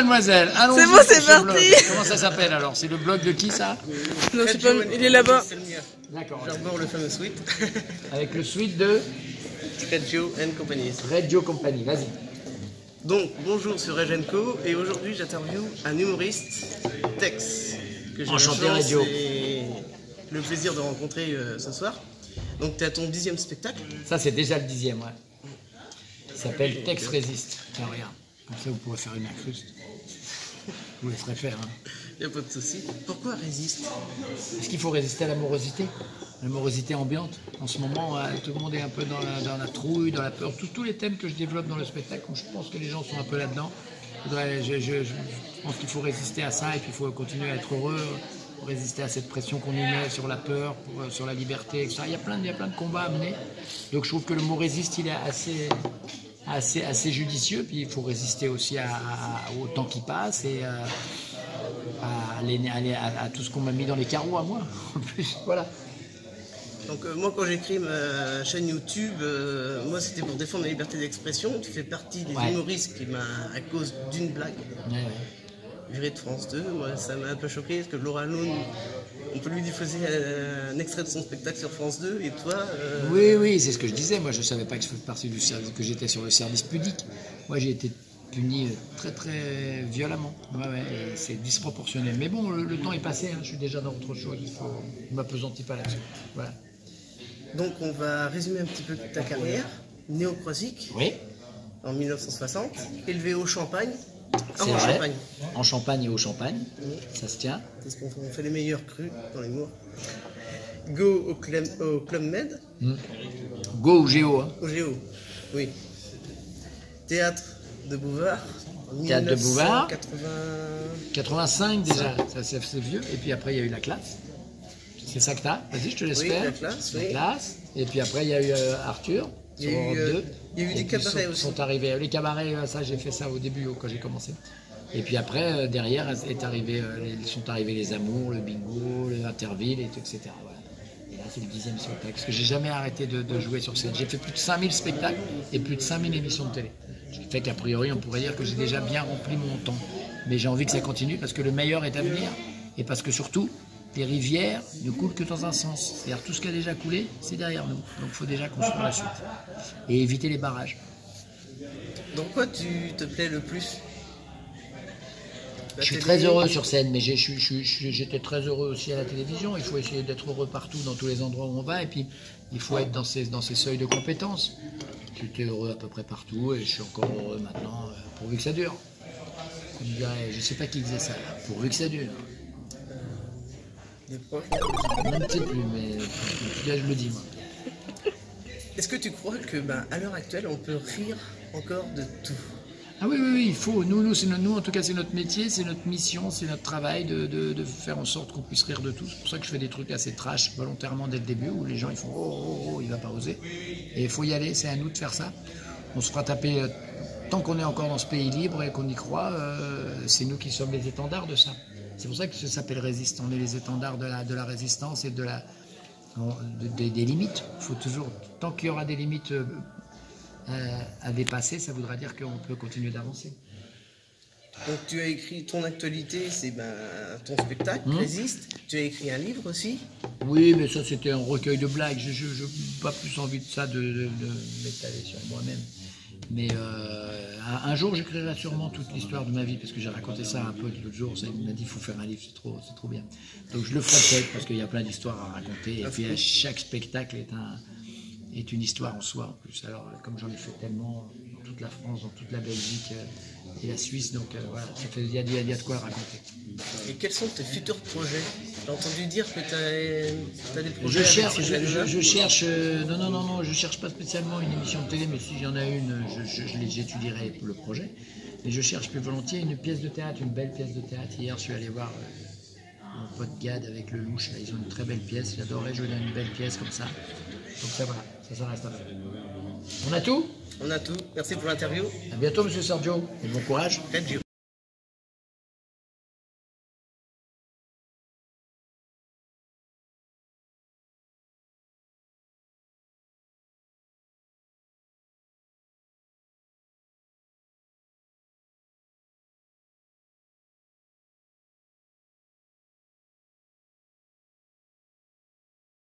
mademoiselle, allons-y. C'est bon, c'est pour ce parti. blog. Comment ça s'appelle alors? C'est le blog de qui ça? Non, c'est pas... Il est là-bas. C'est le mien. D'accord. J'arbore le fameux suite. Avec le suite de Reggio and Company. Reggio Company, vas-y. Donc, bonjour sur Regenco et aujourd'hui j'interviewe un humoriste, Tex, que j'ai Enchanté, la chance Reggio. et le plaisir de rencontrer ce soir. Donc, tu es à ton 10e spectacle. Ça c'est déjà le 10e, ouais. Il s'appelle Tex Résiste. Tiens, regarde. Comme ça vous pourrez faire une incruste. Vous le ferez faire, hein. Il n'y a pas de souci. Pourquoi résiste? Est-ce qu'il faut résister à l'amorosité? L'amorosité ambiante. En ce moment, tout le monde est un peu dans la trouille, dans la peur. Tous les thèmes que je développe dans le spectacle, je pense que les gens sont un peu là-dedans. Je pense qu'il faut résister à ça et puis il faut continuer à être heureux, résister à cette pression qu'on nous met sur la peur, sur la liberté, etc. Il y a plein de combats à mener. Donc je trouve que le mot résiste, il est assez judicieux. Puis il faut résister aussi au temps qui passe et à tout ce qu'on m'a mis dans les carreaux à moi. En plus, voilà. Donc moi quand j'écris ma chaîne YouTube, moi c'était pour défendre la liberté d'expression. Tu fais partie des humoristes qui m'a, à cause d'une blague, viré de France 2. Moi ça m'a un peu choqué parce que Laura Lone, on peut lui diffuser un extrait de son spectacle sur France 2 et toi... Oui, c'est ce que je disais. Moi je ne savais pas que je faisais partie du service, que j'étais sur le service pudique. Moi j'ai été puni très très violemment. Et c'est disproportionné. Mais bon, le temps est passé, hein. Je suis déjà dans autre chose. Je ne m'appesantis pas là-dessus. Voilà. Donc on va résumer un petit peu ta carrière. Né au Croisic, Oui. en 1960, élevé au Champagne. C'est En vrai. Champagne. En Champagne et au Champagne. Ça se tient. Parce qu'on fait les meilleurs crus dans l'humour. Go au Club Med. Go ou Géo, hein. Au Géo, oui. Théâtre de Bouvard. Théâtre de Bouvard. 80... 85 déjà, ça c'est vieux. Et puis après il y a eu la classe. C'est ça que t'as? Vas-y, je te laisse faire. La classe, La oui. classe. Et puis après il y a eu Arthur. Il y a eu des cabarets aussi. Sont arrivés. Les cabarets, ça j'ai fait ça au début quand j'ai commencé. Et puis après derrière sont arrivés les Amours, le Bingo, l'Interville, etc. Voilà. Et là c'est le 10e spectacle. Parce que j'ai jamais arrêté de jouer sur scène. J'ai fait plus de 5000 spectacles et plus de 5000 émissions de télé. Ce qui fait qu'a priori on pourrait dire que j'ai déjà bien rempli mon temps. Mais j'ai envie que ça continue parce que le meilleur est à venir. Et parce que surtout, les rivières ne coulent que dans un sens. C'est-à-dire tout ce qui a déjà coulé, c'est derrière nous. Donc il faut déjà construire la suite. Et éviter les barrages. Donc quoi tu te plais le plus? Je suis très heureux sur scène, mais j'étais très heureux aussi à la télévision. Il faut essayer d'être heureux partout, dans tous les endroits où on va. Et puis, il faut être dans ces seuils de compétences. J'étais heureux à peu près partout et je suis encore heureux maintenant, pourvu que ça dure. Je ne sais pas qui disait ça, là, pourvu que ça dure. Je ne sais plus, mais en tout cas, je le dis, moi. Est-ce que tu crois que, à l'heure actuelle, on peut rire encore de tout? Ah oui, il faut. Nous, en tout cas, c'est notre métier, c'est notre mission, c'est notre travail de faire en sorte qu'on puisse rire de tout. C'est pour ça que je fais des trucs assez trash volontairement dès le début, où les gens ils font oh, il va pas oser. Et il faut y aller, c'est à nous de faire ça. On se fera taper tant qu'on est encore dans ce pays libre et qu'on y croit, c'est nous qui sommes les étendards de ça. C'est pour ça que ça s'appelle Résiste. On est les étendards de la résistance et des limites. Il faut toujours, tant qu'il y aura des limites à dépasser, ça voudra dire qu'on peut continuer d'avancer. Donc tu as écrit ton actualité, c'est ton spectacle, Résiste. Tu as écrit un livre aussi. Oui, mais ça c'était un recueil de blagues. Je n'ai pas plus envie de ça de m'étaler sur moi-même. Mais un jour j'écrirai sûrement toute l'histoire de ma vie, parce que j'ai raconté ça un peu l'autre jour. Il m'a dit il faut faire un livre, c'est trop bien. Donc je le ferai peut-être, parce qu'il y a plein d'histoires à raconter. Et puis chaque spectacle est une histoire en soi en plus. Alors comme j'en ai fait tellement dans toute la France, dans toute la Belgique et la Suisse, donc voilà, il y a de quoi raconter. Et quels sont tes futurs projets? J'ai entendu dire que tu as des projets. Je cherche pas spécialement une émission de télé, mais si j'en ai une, j'étudierai le projet. Mais je cherche plus volontiers une pièce de théâtre, une belle pièce de théâtre. Hier je suis allé voir mon pote Gad avec le Louche, là, ils ont une très belle pièce, j'adorerais jouer dans une belle pièce comme ça. Donc ça voilà, ça reste à faire. On a tout? On a tout. Merci pour l'interview. À bientôt, monsieur Sergio, et bon courage. Reggio.